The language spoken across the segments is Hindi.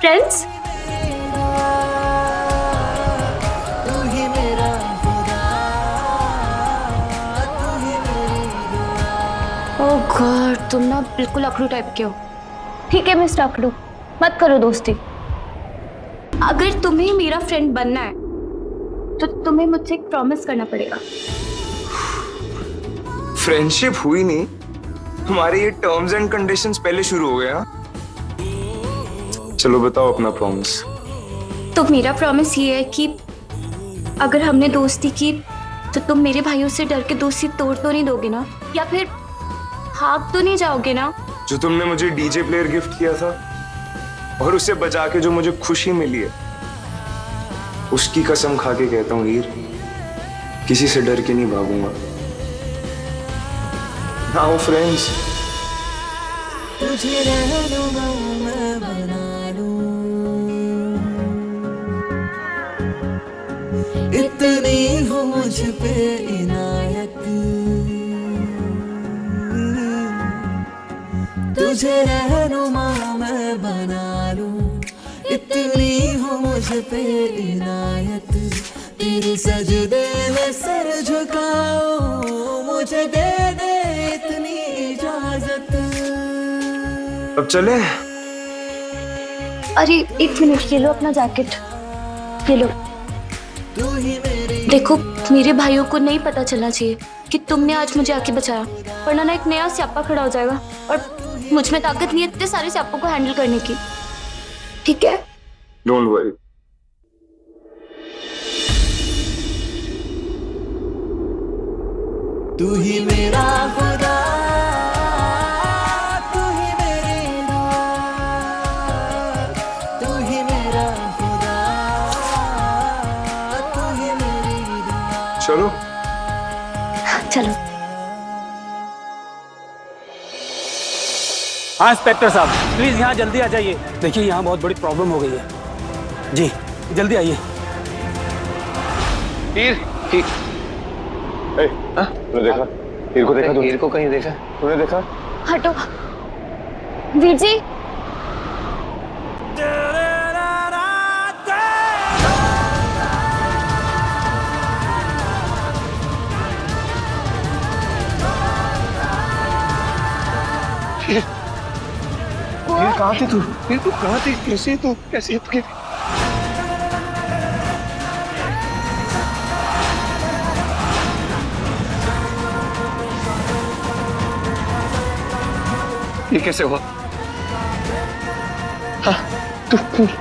फ्रेंड्स। ओह गॉड, तुम ना बिल्कुल अकड़ू टाइप के हो। ठीक है मिस्टर अकड़ू, मत करो दोस्ती। अगर तुम्हें मेरा फ्रेंड बनना है तो तुम्हें मुझसे एक प्रॉमिस करना पड़ेगा। फ्रेंडशिप हुई नहीं, हमारे ये टर्म्स एंड कंडीशंस पहले शुरू हो गए। हाँ चलो बताओ अपना प्रॉमिस। तो मेरा प्रॉमिस ये है कि अगर हमने दोस्ती की तो तुम मेरे भाइयों से डर के दोस्ती तोड़ तो नहीं दोगे ना, या फिर भाग तो नहीं जाओगे ना? जो तुमने मुझे डीजे प्लेयर गिफ्ट किया था और उसे बचा के जो मुझे खुशी मिली है, उसकी कसम खा के कहता हूँ हीर, किसी से डर के नहीं भागूंगा। नाउ फ्रेंड्स, तुझे रहनुमा मैं बना लूं, इतनी हो मुझ पे इनायत। तुझे रहनुमा मैं बना लूं, इतनी हो मुझ पे इनायत। तेरे सजदे में सर झुकाओ, मुझे दे दे इतनी इजाजत। अब चले? अरे एक मिनट, ये लो अपना जैकेट, ये लो। तू ही मेरी देखो, मेरे भाइयों को नहीं पता चलना चाहिए कि तुमने आज मुझे आके बचाया, वरना ना एक नया स्यापा खड़ा हो जाएगा और मुझ में ताकत नहीं है इतने सारे स्यापों को हैंडल करने की। ठीक है? Don't worry. तू ही मेरा खुदा, तू ही मेरी दुआ, तू ही मेरा खुदा, तू ही मेरी दुआ। चलो चलो। हाँ इंस्पेक्टर साहब, प्लीज यहाँ जल्दी आ जाइए। देखिए यहाँ बहुत बड़ी प्रॉब्लम हो गई है। जी जल्दी आइए। तूने देखा हीर को? देखा? हीर को कहीं देखा? तूने देखा? हटो वीर जी। हीर कहाँ थी तू? हीर तू कहाँ थी? कैसी है तू? कैसी है तू? ये कैसे हुआ? हाँ तू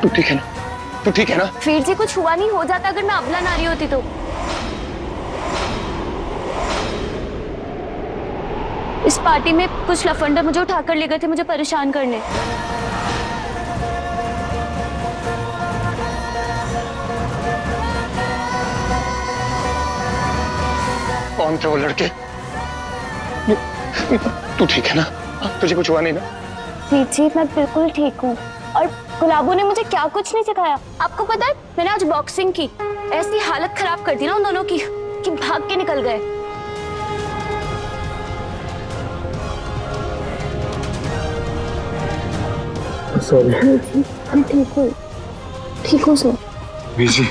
ठीक है ना? तू ठीक है ना? वीर जी कुछ हुआ नहीं, हो जाता अगर मैं अबला नारी होती तो। इस पार्टी में कुछ लफंडर मुझे उठाकर ले गए थे मुझे परेशान करने। कौन थे वो लड़के? तू ठीक है ना? तुझे कुछ हुआ नहीं ना? वीर जी मैं बिल्कुल ठीक हूँ। और गुलाबो ने मुझे क्या कुछ नहीं सिखाया। आपको पता है मैंने आज बॉक्सिंग की, ऐसी हालत खराब कर दी ना उन दोनों की कि भाग के निकल गए। सॉरी। मैं ठीक हूँ, ठीक हूँ सर। बीजी,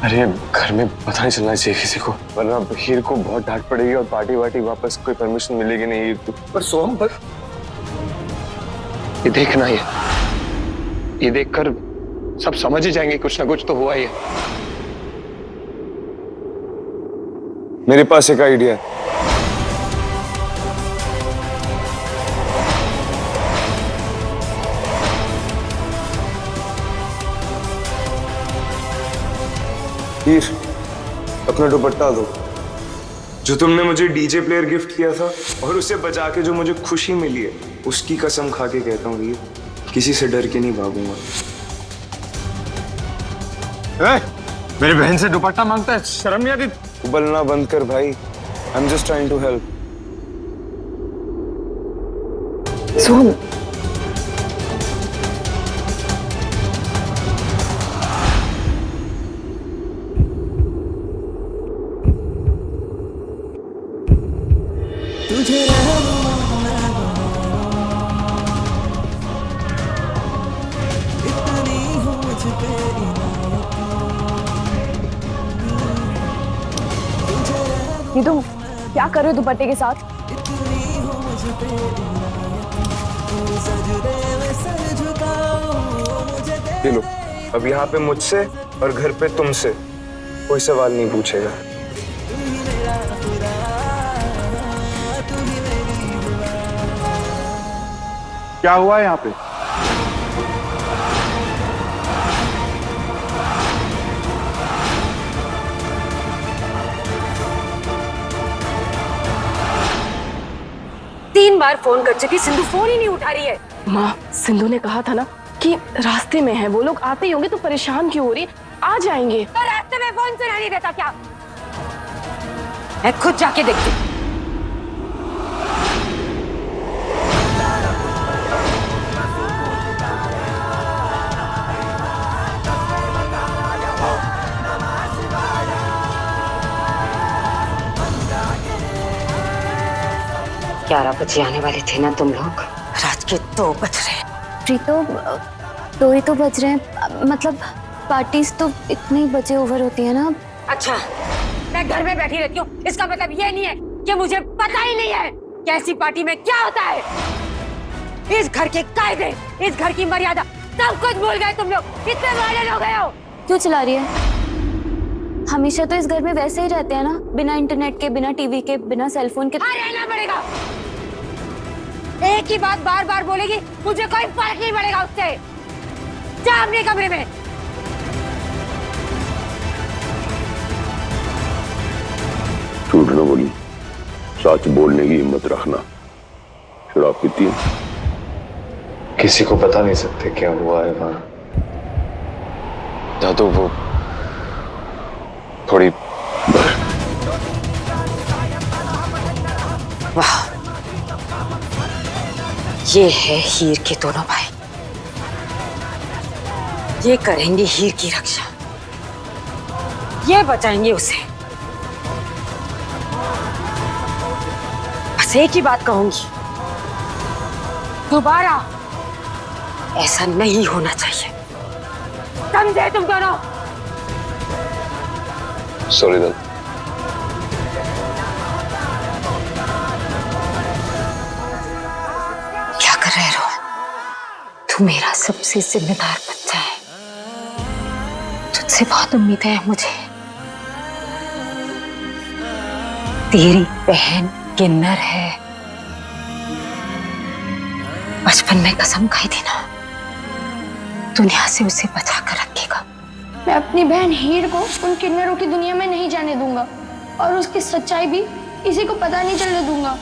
अरे घर में पता नहीं चलना चाहिए किसी को, वरना हीर को बहुत डांट पड़ेगी और पार्टी वार्टी वापस कोई परमिशन मिलेगी नहीं हीर को। पर सोम, पर ये देखना, ये देखकर सब समझ ही जाएंगे कुछ ना कुछ तो हुआ ही है। मेरे पास एक आइडिया है। हीर, अपना दुपट्टा दो। जो तुमने मुझे डीजे प्लेयर गिफ्ट किया था और उसे बचा के जो मुझे खुशी मिली है, उसकी कसम खा के कहता हूँ हीर, किसी से डर के नहीं भागूंगा। मेरी बहन से दुपट्टा मांगता है, शर्म नहीं आती? उबलना बंद कर भाई, I am just trying to help. सुन, तुझे रहनुमा मैं बना लूं, इतनी ये तुम क्या कर रहे हो दुपट्टे के साथ? इतनी हो मुझ पे तू सजदे में सर झुकाओ मुझे दे ये लो, अब यहाँ पे मुझसे और घर पे तुमसे कोई सवाल नहीं पूछेगा। तू ही मेरा खुदा तू ही मेरी दुआ। क्या हुआ यहाँ पे? तीन बार फोन कर चुकी, सिंधु फोन ही नहीं उठा रही है। माँ, सिंधु ने कहा था ना कि रास्ते में है, वो लोग आते ही होंगे, तो परेशान क्यों हो रही है? आ जाएंगे। तो रास्ते में फोन सुना नहीं देता क्या? मैं खुद जाके देखती हूँ। ग्यारह बजे आने वाले थे ना तुम लोग? रात के 2 बज रहे हैं। प्रीतो, 2 ही तो बज रहे हैं, मतलब पार्टीज तो इतने ही बजे ओवर होती है ना। अच्छा, मैं घर में बैठी रहती हूँ, इसका मतलब ये नहीं है कि मुझे पता ही नहीं है कि ऐसी पार्टी में क्या होता है। इस घर के कायदे, इस घर की मर्यादा सब कुछ भूल गए तुम लोग। इतने मॉडर्न हो गए हो। क्यों चिल्ला रही है? हमेशा तो इस घर में वैसे ही रहते हैं ना, बिना इंटरनेट के, बिना टीवी के, बिना सेलफोन के। हाँ, रहना पड़ेगा। एक ही बात बार बार बोलेगी, मुझे कोई फर्क नहीं पड़ेगा उससे। जा अपने कमरे में। झूठ न बोली, सच बोलने की हिम्मत रखना। शराब पीती है? किसी को बता नहीं सकते क्या हुआ है वहां। या तो वो थोड़ी वाह, ये है हीर के दोनों भाई। ये करेंगे हीर की रक्षा, ये बचाएंगे उसे। बस एक ही बात कहूंगी, दोबारा ऐसा नहीं होना चाहिए। समझे तुम दोनों? सॉरी दल। क्या कर रहे हो? तू मेरा सबसे जिम्मेदार बच्चा है, तुझसे बहुत उम्मीदें हैं मुझे। तेरी बहन किन्नर है, बचपन में कसम खाई थी ना, दुनिया से उसे बचा कर रखेगा। मैं अपनी बहन हीर को उन किन्नरों की दुनिया में नहीं जाने दूंगा, और उसकी सच्चाई भी किसी को पता नहीं चलने दूंगा।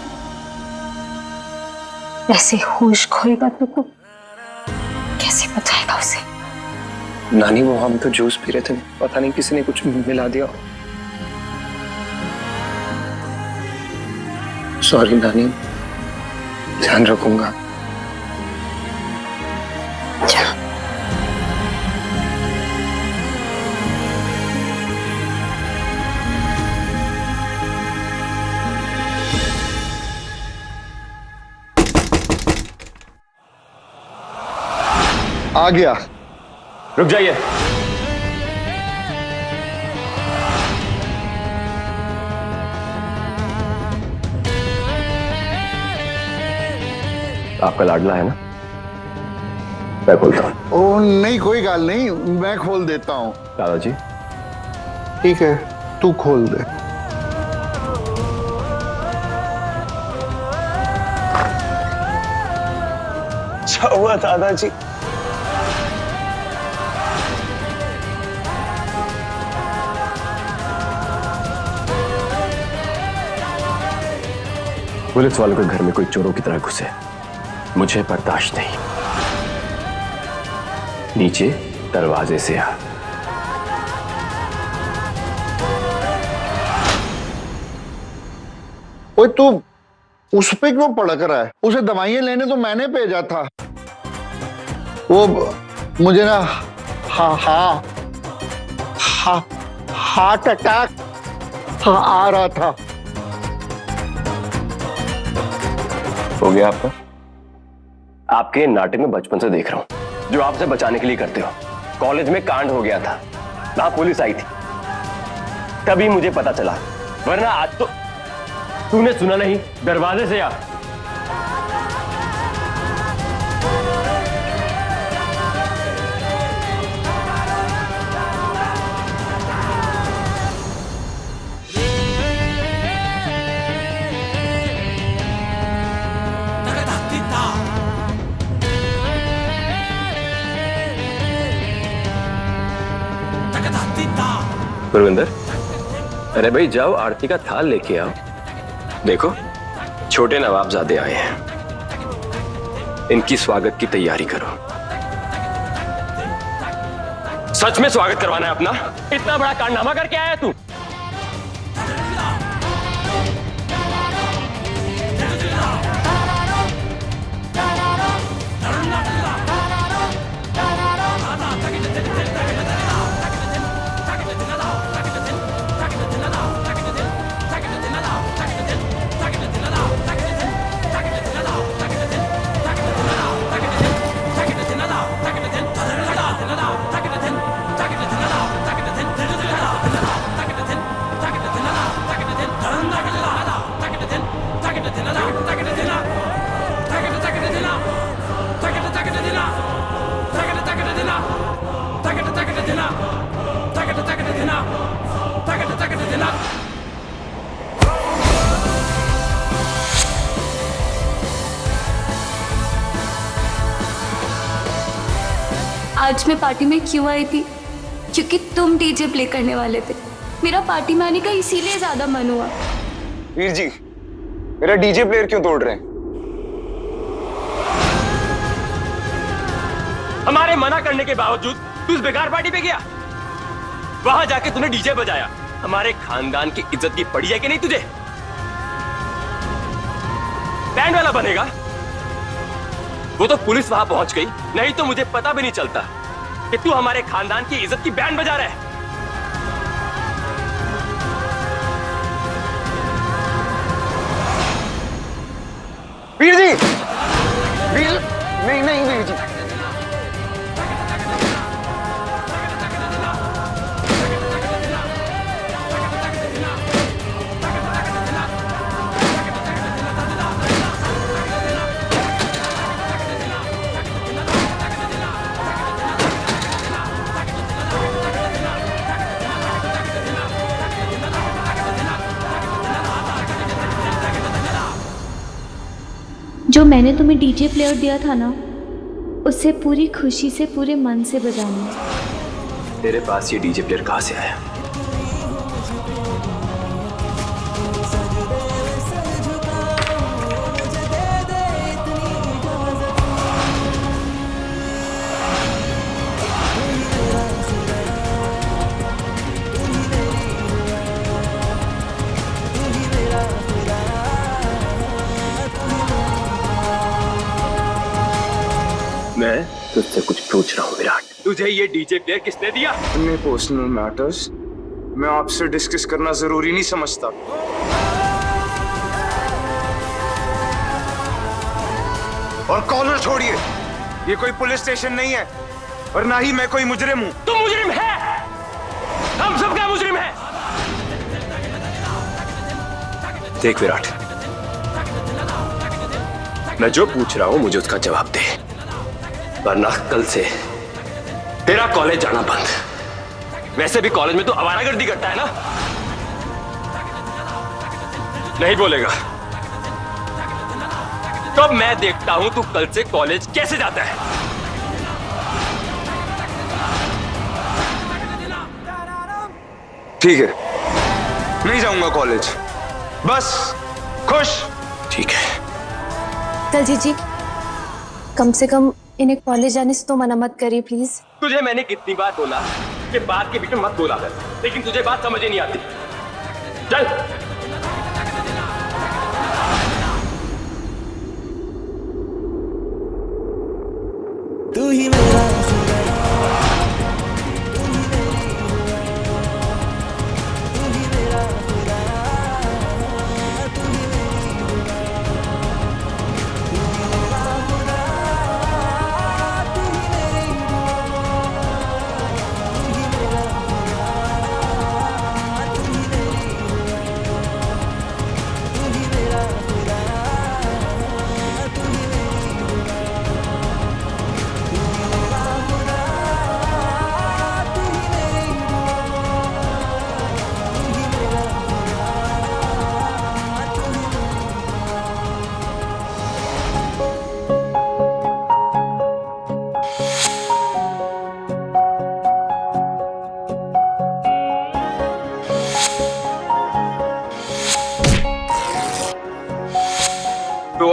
ऐसे होश खोएगा तो तू कैसे बचाएगा उसे? नानी, वो हम तो जूस पी रहे थे, पता नहीं किसी ने कुछ मिला दिया। सॉरी नानी, ध्यान रखूंगा। जा। आ गया। रुक जाइए। आपका लाडला है ना? मैं खोलता हूँ। ओ नहीं, कोई गाल नहीं, मैं खोल देता हूँ। दादाजी, ठीक है, तू खोल दे। अच्छा हुआ दादाजी। पुलिस वालों के घर में कोई चोरों की तरह घुसे, मुझे बर्दाश्त नहीं। नीचे दरवाजे से आ। ओए तू उस पे क्यों पड़क रहा है? उसे दवाइयां लेने तो मैंने भेजा था। वो मुझे ना हार्ट अटैक आ रहा था। हो गया आपका? आपके नाटक में बचपन से देख रहा हूं, जो आपसे बचाने के लिए करते हो। कॉलेज में कांड हो गया था, वहां पुलिस आई थी, तभी मुझे पता चला, वरना आज तो तूने सुना नहीं? दरवाजे से आ। गुरविंदर, अरे भाई जाओ आरती का थाल लेके आओ। देखो छोटे नवाबजादे आए हैं, इनकी स्वागत की तैयारी करो। सच में स्वागत करवाना है अपना? इतना बड़ा कारनामा करके आया तू? आज मैं पार्टी में क्यों आई थी? क्योंकि तुम डीजे प्ले करने वाले थे। मेरा पार्टी में आने का इसीलिए ज्यादा मन हुआ। वीर जी, मेरा डीजे प्लेयर क्यों तोड़ रहे हैं? हमारे मना करने के बावजूद तू उस बेकार पार्टी पे गया, वहां जाके तूने डीजे बजाया। हमारे खानदान की इज्जत की पड़ी है कि नहीं तुझे? बैंड वाला बनेगा? वो तो पुलिस वहां पहुंच गई, नहीं तो मुझे पता भी नहीं चलता कि तू हमारे खानदान की इज्जत की बैंड बजा रहा है। वीर जी, वीर, नहीं नहीं वीर जी, जो मैंने तुम्हें डीजे प्लेयर दिया था ना, उसे पूरी खुशी से पूरे मन से बजाना। तेरे पास ये डीजे प्लेयर कहां से आया? मैं तुझसे कुछ पूछ रहा हूँ विराट, तुझे ये डीजे प्लेयर किसने दिया? अपने पर्सनल मैटर्स मैं आपसे डिस्कस करना जरूरी नहीं समझता। और कॉलर छोड़िए, ये कोई पुलिस स्टेशन नहीं है और ना ही मैं कोई मुजरिम हूँ। तू मुजरिम है, हम सबका मुजरिम है। देख विराट, मैं जो पूछ रहा हूं मुझे उसका जवाब दे, वरना कल से तेरा कॉलेज जाना बंद। वैसे भी कॉलेज में तू आवारागर्दी करता है ना? नहीं बोलेगा तो अब मैं देखता हूं तू कल से कॉलेज कैसे जाता है। ठीक है, नहीं जाऊंगा कॉलेज, बस खुश। ठीक है, दलजीत जी, कम से कम इन्हें कॉलेज जाने से तो मना मत करिए प्लीज। तुझे मैंने कितनी बार बोला कि बात के बीच में मत बोला कर, लेकिन तुझे बात समझ ही नहीं आती। चल। तू ही मेरा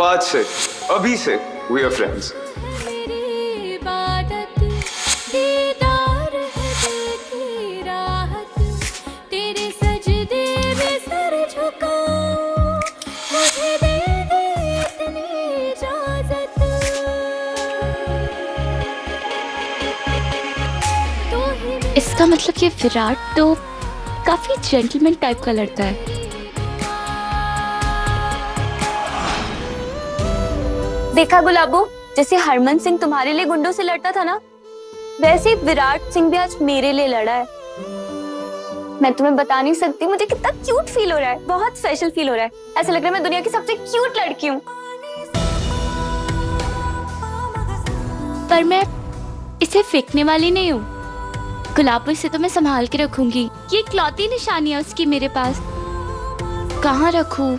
आज से, अभी से we are friends. इसका मतलब ये विराट तो काफी जेंटलमैन टाइप का लड़का है। देखा गुलाबो, जैसे हरमन सिंह तुम्हारे लिए गुंडों से लड़ता था ना, वैसे ही विराट सिंह भी आज मेरे लिए लड़ा है। मैं तुम्हें बता नहीं सकती मुझे कितना क्यूट फील हो रहा है, बहुत स्पेशल फील हो रहा है। ऐसा लग रहा है मैं दुनिया की सबसे क्यूट लड़की हूँ। पर मैं इसे फेंकने वाली नहीं हूँ गुलाबो, इसे तो मैं संभाल के रखूंगी। ये इकलौती निशानी है उसकी मेरे पास। कहाँ रखूं,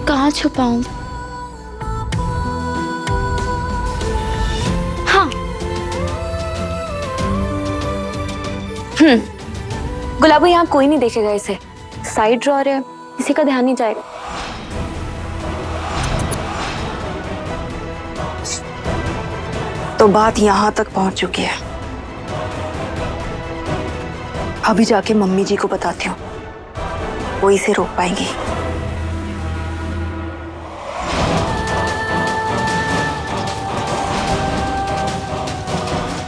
कहाँ छुपाऊं? हाँ, गुलाबो यहाँ कोई नहीं देखेगा इसे। साइड ड्रॉअर है, किसी का ध्यान नहीं जाएगा। तो बात यहाँ तक पहुंच चुकी है। अभी जाके मम्मी जी को बताती हूँ, वो इसे रोक पाएंगी।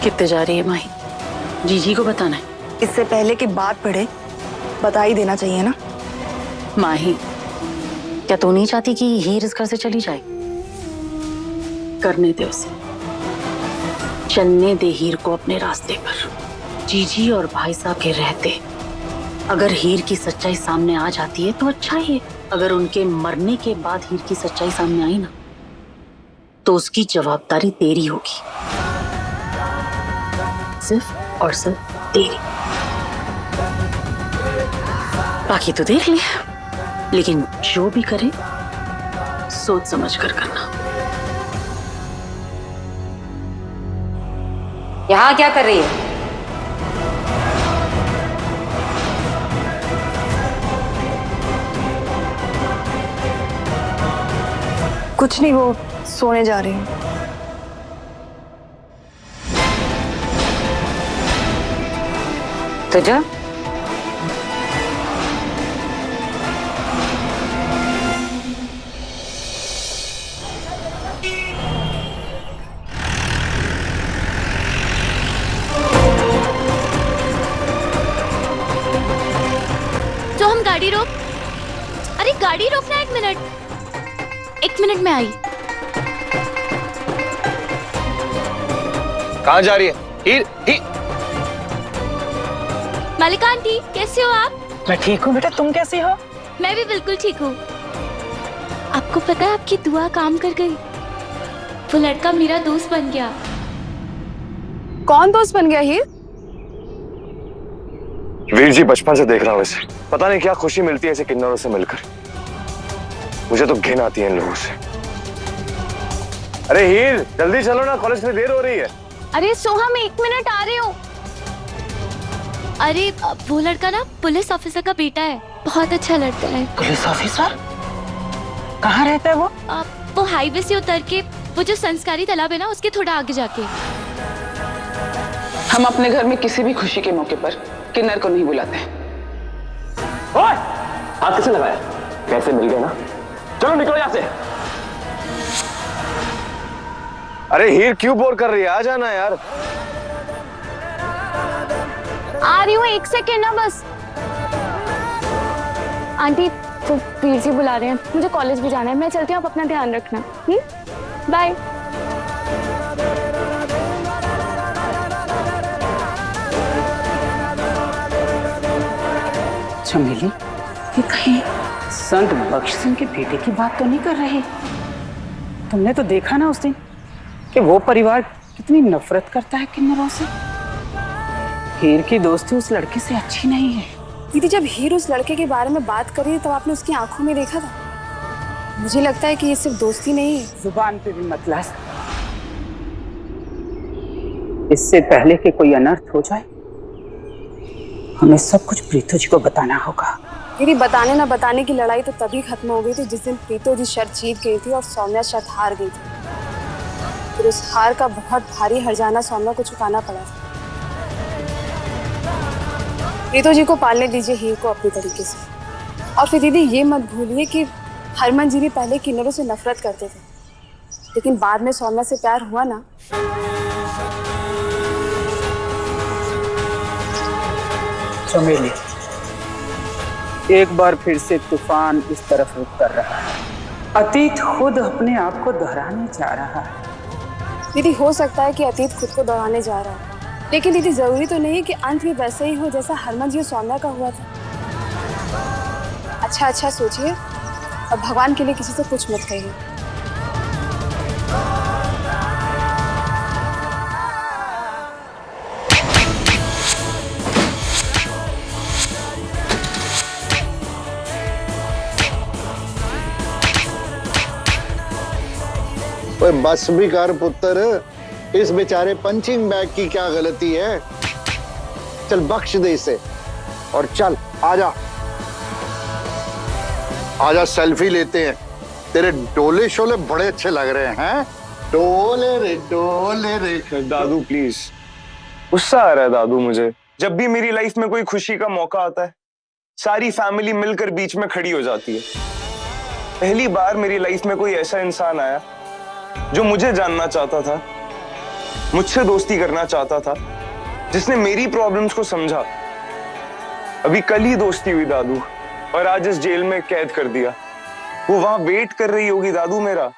कितने जा रही है माही? जीजी को बताना है। इससे पहले कि बात बढ़े बता ही देना चाहिए ना। माही, क्या तू नहीं चाहती कि हीर इस घर से चली जाए? करने दे उसे, चलने दे हीर को अपने रास्ते पर। जीजी और भाई साहब के रहते अगर हीर की सच्चाई सामने आ जाती है तो अच्छा ही है। अगर उनके मरने के बाद हीर की सच्चाई सामने आई ना, तो उसकी जवाबदारी तेरी होगी, सिर्फ और सिर्फ तेरी। बाकी तो देख लिया, लेकिन जो भी करे सोच समझ कर करना। यहाँ क्या कर रही है? कुछ नहीं, वो सोने जा रही हूँ। तो जा। तो हम गाड़ी रोक। अरे गाड़ी रोकना, 1 मिनट। 1 मिनट में आई। कहाँ जा रही है? हीर, हीर। मालिका आंटी, कैसे हो आप? मैं ठीक हूँ बेटा, तुम कैसी हो? मैं भी बिल्कुल ठीक हूँ। आपको पता है आपकी दुआ काम कर गई। वो लड़का मेरा दोस्त बन गया। कौन दोस्त बन गया हीर? वीर जी, बचपन से देख रहा हूँ इसे। पता नहीं क्या खुशी मिलती है ऐसे किन्नरों से मिलकर। मुझे तो घिन आती है इन लोगों से। अरे हीर, जल्दी चलो ना, कॉलेज में देर हो रही है। अरे सोहम, 1 मिनट आ रही हूँ। अरे वो लड़का ना पुलिस ऑफिसर का बेटा है, बहुत अच्छा लड़का है। Police officer? कहाँ रहता है वो? वो हाईवे से उतर के वो जो संस्कारी तालाब है ना, उसके थोड़ा आगे जाके। हम अपने घर में किसी भी खुशी के मौके पर किन्नर को नहीं बुलाते। ओए, हाथ किसने लगाया? कैसे मिल गए ना? चलो निकलो यहाँ से। अरे हीर, क्यों बोर कर रही है? आ जाना यार। आ रही हूँ, 1 सेकेंड ना बस। आंटी, तो वीर जी बुला रहे हैं, मुझे कॉलेज भी जाना है। मैं चलती हूँ, आप अपना ध्यान रखना। बाय। चमेली, ये कहीं संत बख्श सिंह के बेटे की बात तो नहीं कर रहे? तुमने तो देखा ना उस दिन कि वो परिवार कितनी नफरत करता है किन्नरों से। हीर की दोस्ती उस लड़के से अच्छी नहीं है। दीदी, जब हीर उस लड़के के बारे में बात कर रही है तब आपने उसकी आंखों में देखा था। मुझे लगता है कि ये सिर्फ दोस्ती नहीं है। जुबान पे भी मत ला। इससे पहले कि कोई अनर्थ हो जाए, हमें सब कुछ प्रीतू जी को बताना होगा। दीदी बताने ना बताने की लड़ाई तो तभी खत्म हो गई थी जिस दिन प्रीतो जी शर्त जीत गई थी और सौम्या शर्त हार गई थी। फिर उस हार का बहुत भारी हर्जाना सौम्या को चुकाना पड़ा था। प्रीतो जी को पालने दीजिए हीर को अपनी तरीके से। और फिर दीदी ये मत भूलिए कि हरमन जी भी पहले किन्नरों से नफरत करते थे, लेकिन बाद में सौम्या से प्यार हुआ ना। चमेली, एक बार फिर से तूफान इस तरफ रुख कर रहा है। अतीत खुद अपने आप को दोहराने जा रहा है। दीदी हो सकता है कि अतीत खुद को दोहराने जा रहा है, लेकिन दीदी जरूरी तो नहीं है कि अंत भी वैसे ही हो जैसा हरमन जी और सौम्या का हुआ था। अच्छा सोचिए, अब भगवान के लिए किसी से कुछ मत कहिए। बस भी कर पुत्र, इस बेचारे पंचिंग बैग की क्या गलती है। चल बख्श दे इसे और चल आजा आजा, सेल्फी लेते हैं। तेरे डोले शोले बड़े अच्छे लग रहे हैं। डोले रे दादू प्लीज। गुस्सा आ रहा है दादू मुझे। जब भी मेरी लाइफ में कोई खुशी का मौका आता है, सारी फैमिली मिलकर बीच में खड़ी हो जाती है। पहली बार मेरी लाइफ में कोई ऐसा इंसान आया जो मुझे जानना चाहता था, मुझसे दोस्ती करना चाहता था, जिसने मेरी प्रॉब्लम्स को समझा। अभी कल ही दोस्ती हुई दादू, और आज इस जेल में कैद कर दिया। वो वहां वेट कर रही होगी दादू मेरा।